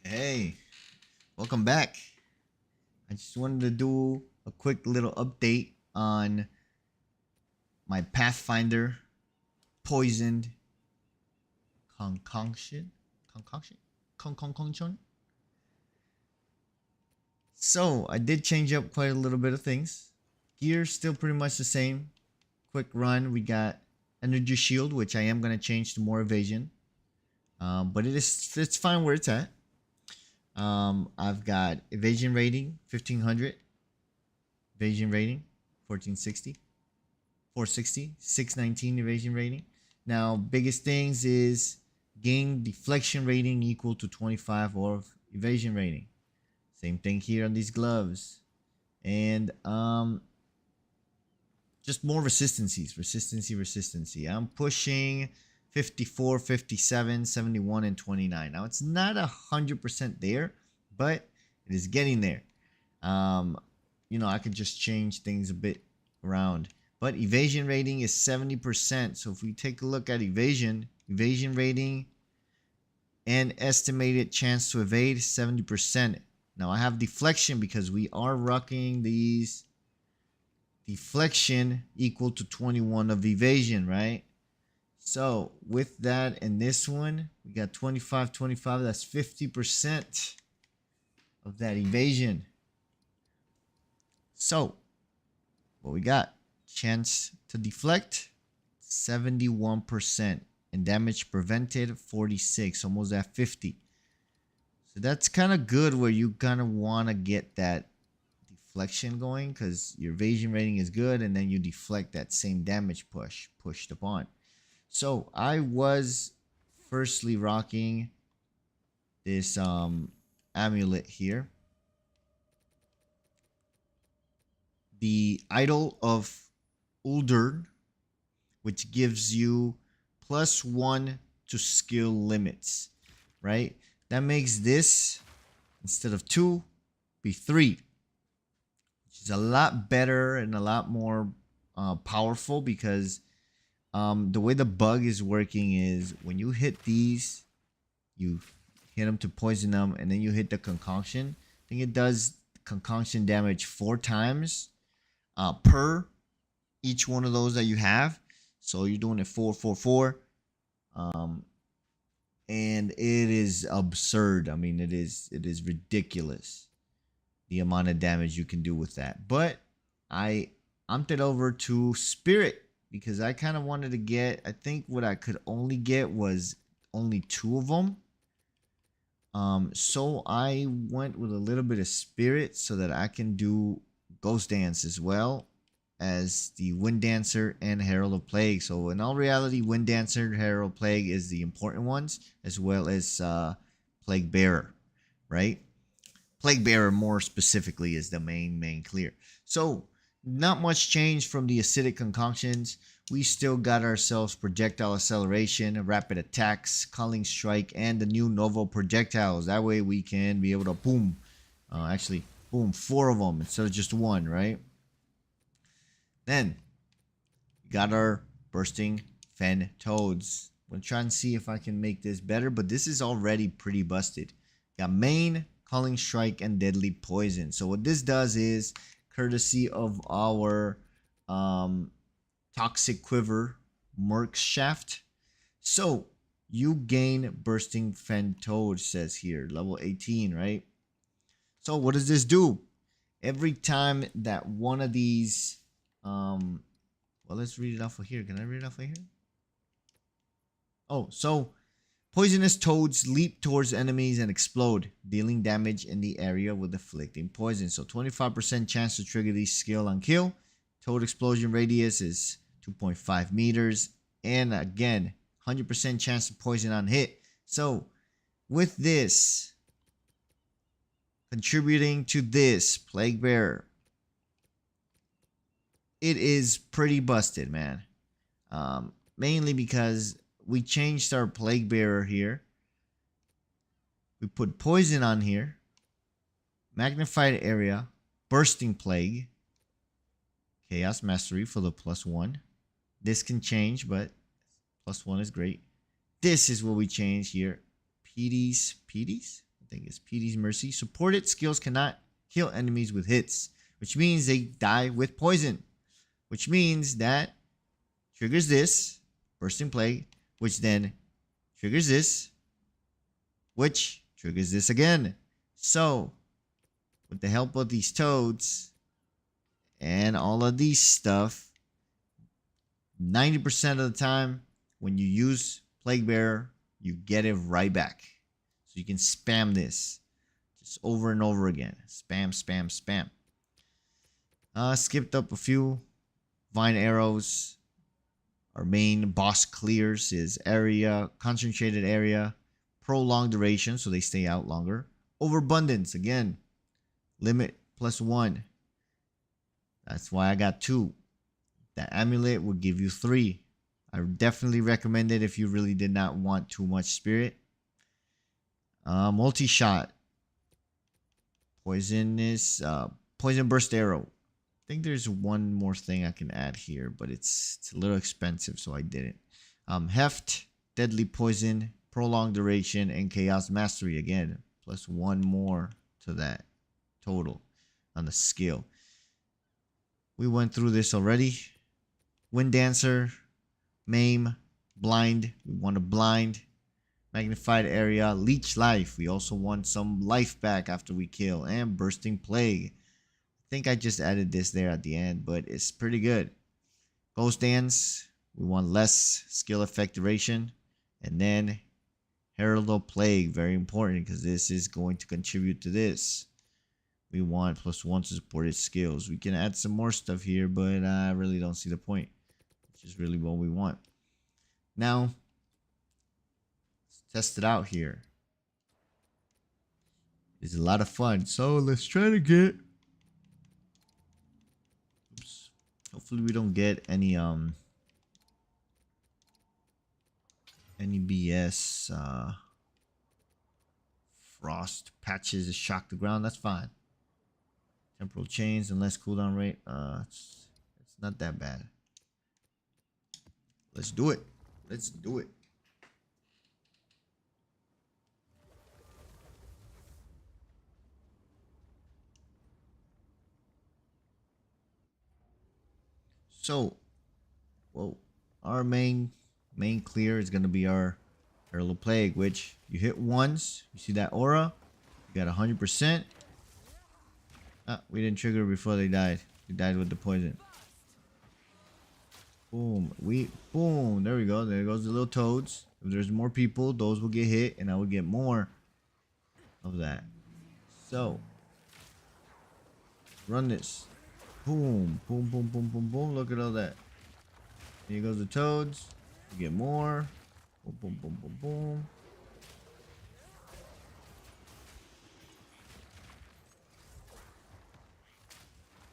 Hey, welcome back. I just wanted to do a quick little update on my Pathfinder poisoned concoction. Concoction? Concoction? So, I did change up quite a little bit of things. Gear still pretty much the same. Quick run, we got energy shield, which I am going to change to more evasion. But it's fine where it's at. I've got evasion rating 1500, evasion rating 1460, 460, 619 evasion rating. Now, biggest things is gain deflection rating equal to 25 of evasion rating. Same thing here on these gloves. And just more resistancy. I'm pushing 54, 57, 71, and 29. Now, it's not 100% there, but it is getting there. I could just change things a bit around. But evasion rating is 70%. So if we take a look at evasion rating and estimated chance to evade 70%. Now I have deflection because we are rocking these deflection equal to 21 of evasion, right? So with that and this one, we got 25, 25. That's 50% of that evasion. So what we got? Chance to deflect 71% and damage prevented 46, almost at 50. So that's kind of good where you kind of want to get that deflection going because your evasion rating is good and then you deflect that same damage pushed upon. So I was firstly rocking this amulet here. The Idol of Uldern, which gives you +1 to skill limits, right? That makes this, instead of 2, be 3, which is a lot better and a lot more powerful because the way the bug is working is when you hit these, you hit them to poison them, and then you hit the concoction. I think it does concoction damage 4 times per each one of those that you have. So you're doing it 4, 4, 4. And it is absurd. I mean, it is ridiculous the amount of damage you can do with that. But I amped it over to Spirit because I kind of wanted to get, I think what I could only get was only 2 of them. So I went with a little bit of Spirit so that I can do Ghost Dance as well as the Wind Dancer and Herald of Plague. So in all reality, Wind Dancer, Herald of Plague is the important ones, as well as Plague Bearer, right? Plague Bearer more specifically is the main clear. So not much change from the acidic concoctions. We still got ourselves projectile acceleration, rapid attacks, calling strike, and the new novel projectiles. That way we can be able to boom, boom 4 of them instead of just 1, right? Then we got our bursting fen toads. I'm gonna try and see if I can make this better, but this is already pretty busted. Got main, calling strike, and deadly poison. So what this does is, courtesy of our toxic quiver merc shaft. So you gain bursting fen toad, says here, level 18, right? So what does this do? Every time that one of these well, let's read it off of here. Can I read it off of here? Oh, so poisonous toads leap towards enemies and explode, dealing damage in the area with afflicting poison. So 25% chance to trigger this skill on kill. Toad explosion radius is 2.5 meters. And again, 100% chance to poison on hit. So with this, contributing to this Plague Bearer, it is pretty busted, man. Mainly because we changed our Plague Bearer here. We put poison on here. Magnified area. Bursting Plague. Chaos Mastery for the +1. This can change, but +1 is great. This is what we change here. PDs. think it's PD's Mercy. Supported skills cannot kill enemies with hits, which means they die with poison, which means that triggers this Bursting Plague, which then triggers this, which triggers this again. So, with the help of these toads and all of these stuff, 90% of the time when you use Plague Bearer, you get it right back. So you can spam this just over and over again. Spam, spam, spam. Skipped up a few. Vine arrows. Our main boss clears is area, concentrated area, prolonged duration, so they stay out longer. Overabundance, again, limit +1. That's why I got 2. That amulet will give you 3. I definitely recommend it if you really did not want too much spirit. Multi-shot. Poisonous, poison burst arrow. I think there's one more thing I can add here, but it's a little expensive, so I didn't. Heft, deadly poison, prolonged duration, and chaos mastery again, +1 more to that total on the skill. We went through this already. Wind Dancer, Maim, Blind. We want a blind. Magnified area, leech life. We also want some life back after we kill, and bursting plague. I think I just added this there at the end, but it's pretty good. Ghost dance. We want less skill effect duration, and then Herald of Plague, very important because this is going to contribute to this. We want +1 to supported skills. We can add some more stuff here, but I really don't see the point, which is really what we want. Now, let's test it out here. It's a lot of fun, so let's try to get. Oops. Hopefully, we don't get any BS frost patches that shock the ground. That's fine. Temporal chains and less cooldown rate. It's not that bad. Let's do it. Let's do it. So, well, our main clear is gonna be our Herald of Plague, which you hit once. You see that aura? You got 100%. Ah, we didn't trigger before they died. They died with the poison. Boom. Boom. There we go. There goes the little toads. If there's more people, those will get hit, and I will get more of that. So, run this. Boom. Boom, boom, boom, boom, boom. Look at all that. Here goes the toads. You get more. Boom, boom, boom, boom, boom.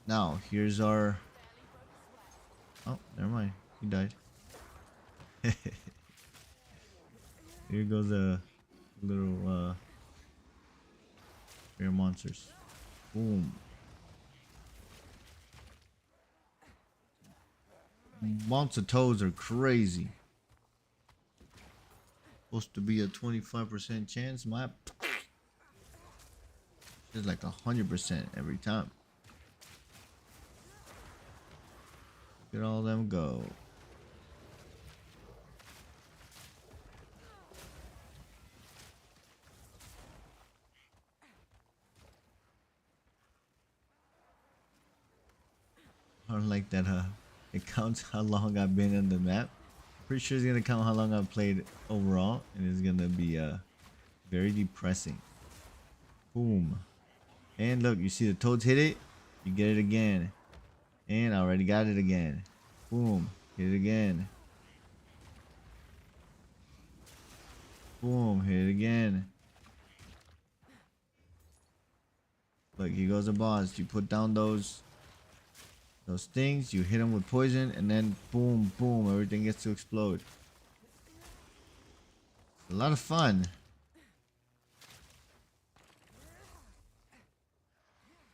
Now, here's our... Oh, never mind. He died. Here goes a little rare monsters. Boom. Mounts of toads are crazy. Supposed to be a 25% chance map. It's like 100% every time. Look at all them go. I don't like that it counts how long I've been on the map. Pretty sure it's gonna count how long I've played overall, and it's gonna be very depressing. Boom. And look, you see the toads hit it, you get it again. And I already got it again. Boom. Hit it again. Boom. Hit it again. Look, here goes the boss. You put down those things, you hit them with poison, and then boom, boom, everything gets to explode. It's a lot of fun.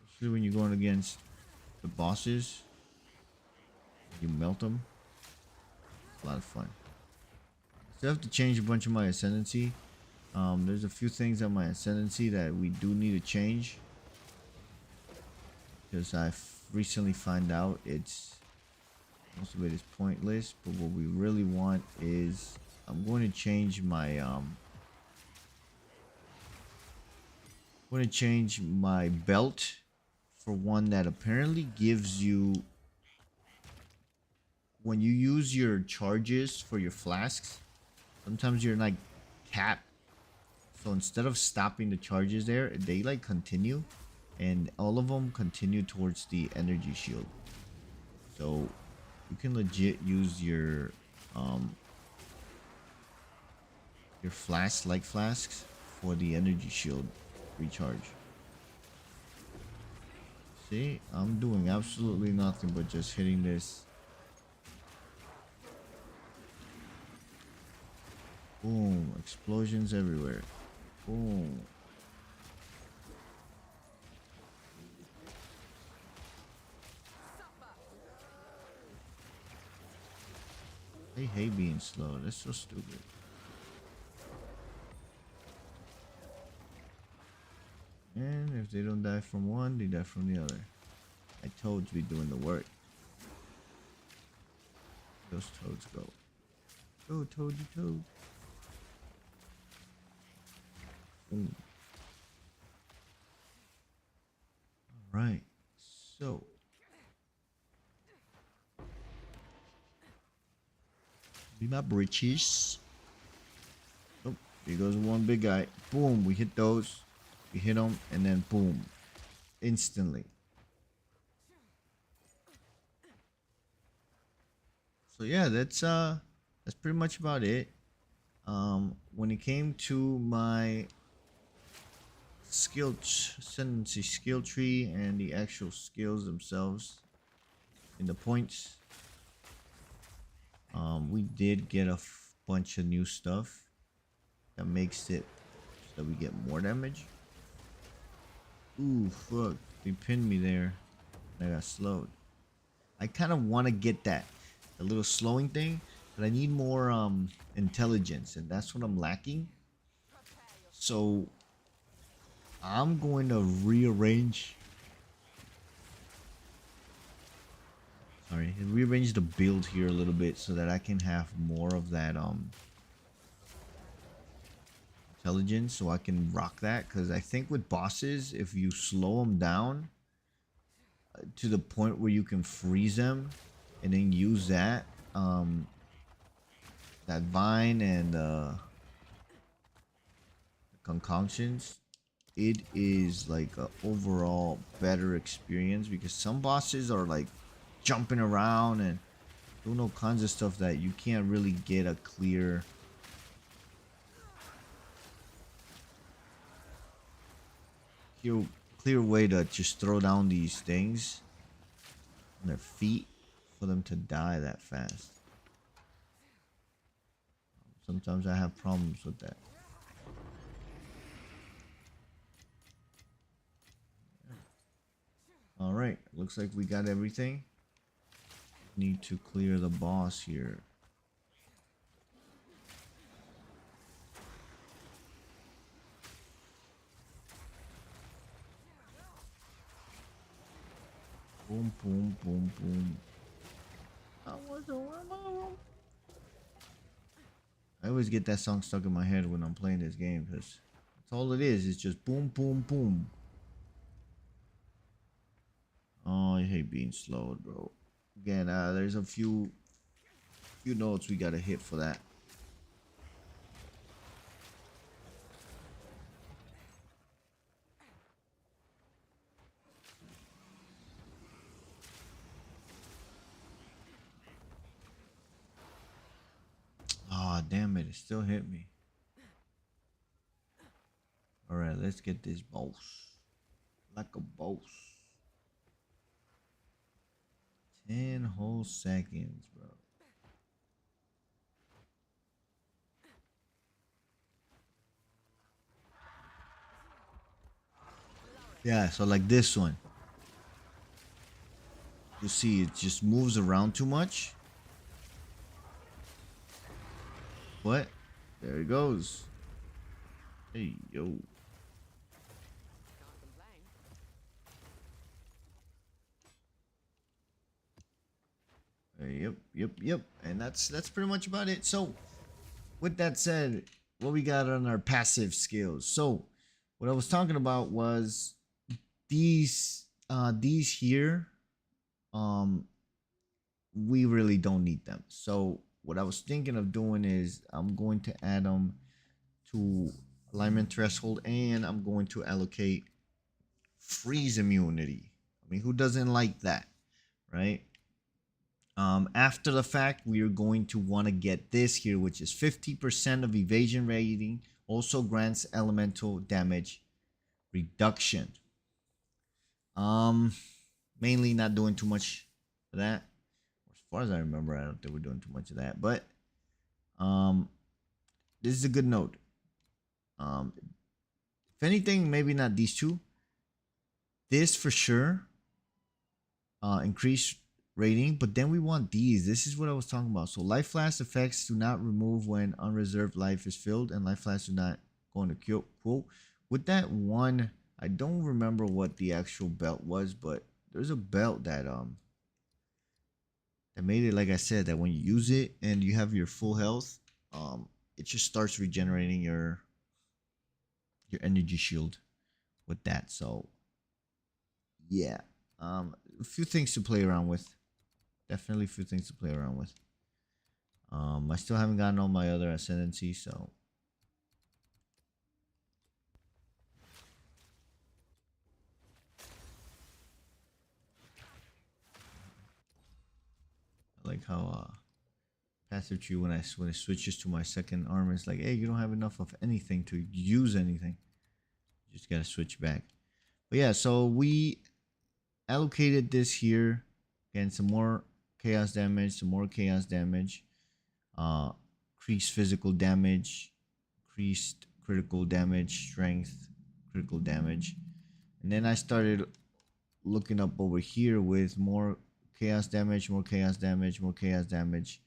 Especially when you're going against the bosses. You melt them. It's a lot of fun. Still have to change a bunch of my ascendancy. There's a few things on my ascendancy that we do need to change, because I've recently found out most of it is pointless. But what we really want is, I'm going to change my belt for one that apparently gives you, when you use your charges for your flasks, sometimes you're like capped. So instead of stopping the charges there, they like continue, and all of them continue towards the energy shield. So you can legit use your flasks for the energy shield recharge. See, I'm doing absolutely nothing but just hitting this. Boom, explosions everywhere. Boom. I hate being slow. That's so stupid. And if they don't die from one, they die from the other. I told you be doing the work. Those toads go. Go, toady toad. Boom. Alright. So. Be my britches. Oh, here goes one big guy. Boom. We hit those. We hit them, and then boom. Instantly. So yeah, that's pretty much about it. When it came to my ascendancy skill tree and the actual skills themselves in the points, we did get a bunch of new stuff that makes it so that we get more damage. Ooh, fuck. They pinned me there. I got slowed. I kind of want to get that. The little slowing thing. But I need more intelligence. And that's what I'm lacking. So I'm going to rearrange. Rearrange the build here a little bit so that I can have more of that intelligence, so I can rock that. Because I think with bosses, if you slow them down to the point where you can freeze them and then use that that vine and concoctions, it is like a overall better experience, because some bosses are like jumping around and doing all kinds of stuff that you can't really get a clear way to just throw down these things on their feet for them to die that fast. Sometimes I have problems with that. Alright, looks like we got everything. Need to clear the boss here. Boom, boom, boom, boom. I always get that song stuck in my head when I'm playing this game, because that's all it is. It's just boom, boom, boom. Oh, I hate being slowed, bro. Again, there's a few notes we gotta hit for that. Oh, damn it. It still hit me. Alright, let's get this boss. Like a boss. 10 whole seconds, bro. Yeah, so like this one. You see, it just moves around too much. What? There it goes. Hey, yo. Yep. And that's pretty much about it. So, with that said, what we got on our passive skills. So, what I was talking about was these here um we really don't need them. So, what I was thinking of doing is I'm going to add them to alignment threshold, and I'm going to allocate freeze immunity. I mean, who doesn't like that, right? After the fact, we are going to want to get this here, which is 50% of evasion rating. Also grants elemental damage reduction. Um, Mainly not doing too much of that. As far as I remember, I don't think we're doing too much of that. But um, this is a good note. If anything, maybe not these two. This for sure. Increase rating, but then we want these. This is what I was talking about. So life flash effects do not remove when unreserved life is filled, and life flash do not go into quote. With that one, I don't remember what the actual belt was, but there's a belt that made it, like I said, that when you use it and you have your full health, it just starts regenerating your energy shield with that. So yeah, a few things to play around with. Definitely a few things to play around with. I still haven't gotten all my other ascendancy, so I like how passive tree when it switches to my second armor, it's like, hey, you don't have enough of anything to use anything. You just gotta switch back. But yeah, so we allocated this here. Again, some more chaos damage, some more chaos damage. Uh, increased physical damage, increased critical damage, strength, critical damage. And then I started looking up over here with more chaos damage, more chaos damage, more chaos damage.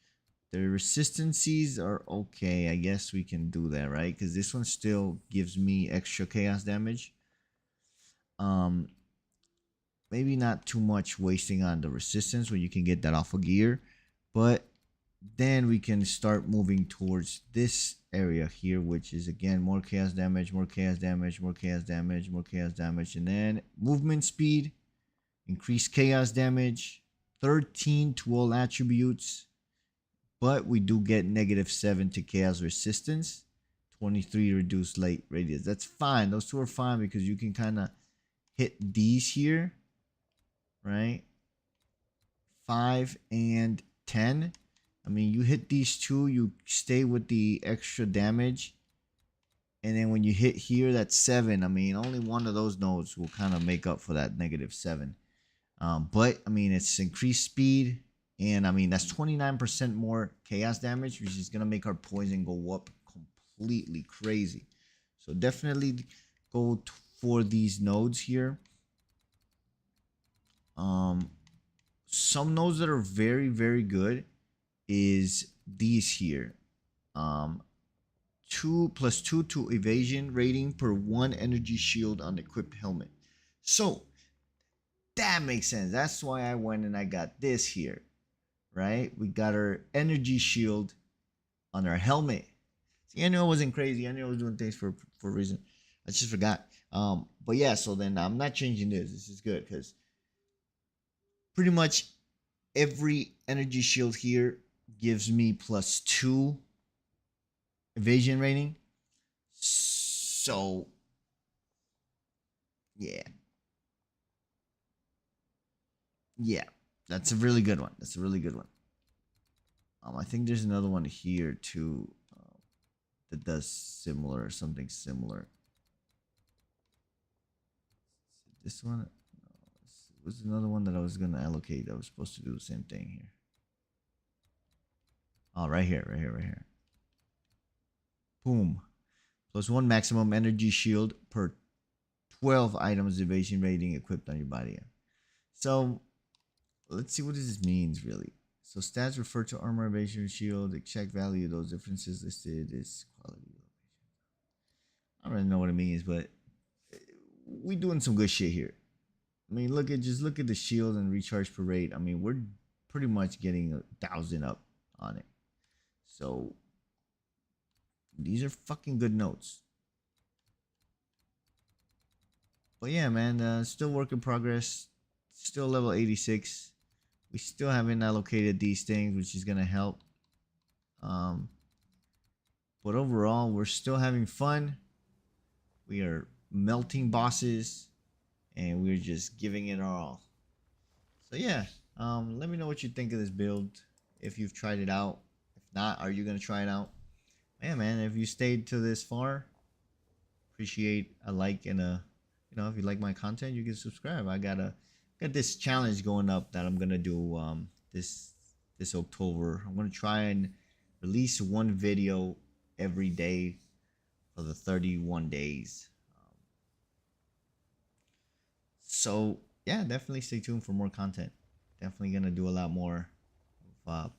The resistancies are okay. I guess we can do that, right? Because this one still gives me extra chaos damage. Um, Maybe not too much wasting on the resistance when you can get that off a gear, but then we can start moving towards this area here, which is again more chaos damage, more chaos damage, more chaos damage, more chaos damage, and then movement speed, increased chaos damage, 13 to all attributes, but we do get -7 to chaos resistance, 23 reduced light radius. That's fine. Those two are fine because you can kind of hit these here, right? 5 and 10. I mean, you hit these two, you stay with the extra damage. And then when you hit here, that's 7. I mean, only one of those nodes will kind of make up for that -7. But, I mean, it's increased speed. And, I mean, that's 29% more chaos damage, which is going to make our poison go up completely crazy. So, definitely go for these nodes here. Some nodes that are very, very good is these here. 2 + 2 to evasion rating per 1 energy shield on the equipped helmet. So that makes sense. That's why I went and I got this here, right? We got our energy shield on our helmet. See, I knew I wasn't crazy. I knew I was doing things for a reason. I just forgot. But yeah, so then I'm not changing this. This is good because pretty much every energy shield here gives me +2 evasion rating. So yeah, yeah, that's a really good one. That's a really good one. I think there's another one here too that does similar, something similar. This one was another one that I was gonna allocate. That was supposed to do the same thing here. Oh, right here, right here, right here. Boom. +1 maximum energy shield per 12 items evasion rating equipped on your body. So let's see what this means really. So stats refer to armor, evasion, shield. The exact value of those differences listed is quality. I don't really know what it means, but we doing some good shit here. I mean, look at the shield and recharge per rate. I mean, we're pretty much getting 1,000 up on it. So these are fucking good notes. But yeah, man, still work in progress. Still level 86. We still haven't allocated these things, which is gonna help. Um, but overall, we're still having fun. We are melting bosses, and we're just giving it our all. So yeah, let me know what you think of this build. If you've tried it out. If not, are you gonna try it out? Yeah, man. If you stayed to this far, appreciate a like and a, if you like my content, you can subscribe. Got this challenge going up that I'm gonna do this October. I'm gonna try and release one video every day for the 31 days. So yeah, definitely stay tuned for more content. Definitely gonna do a lot more of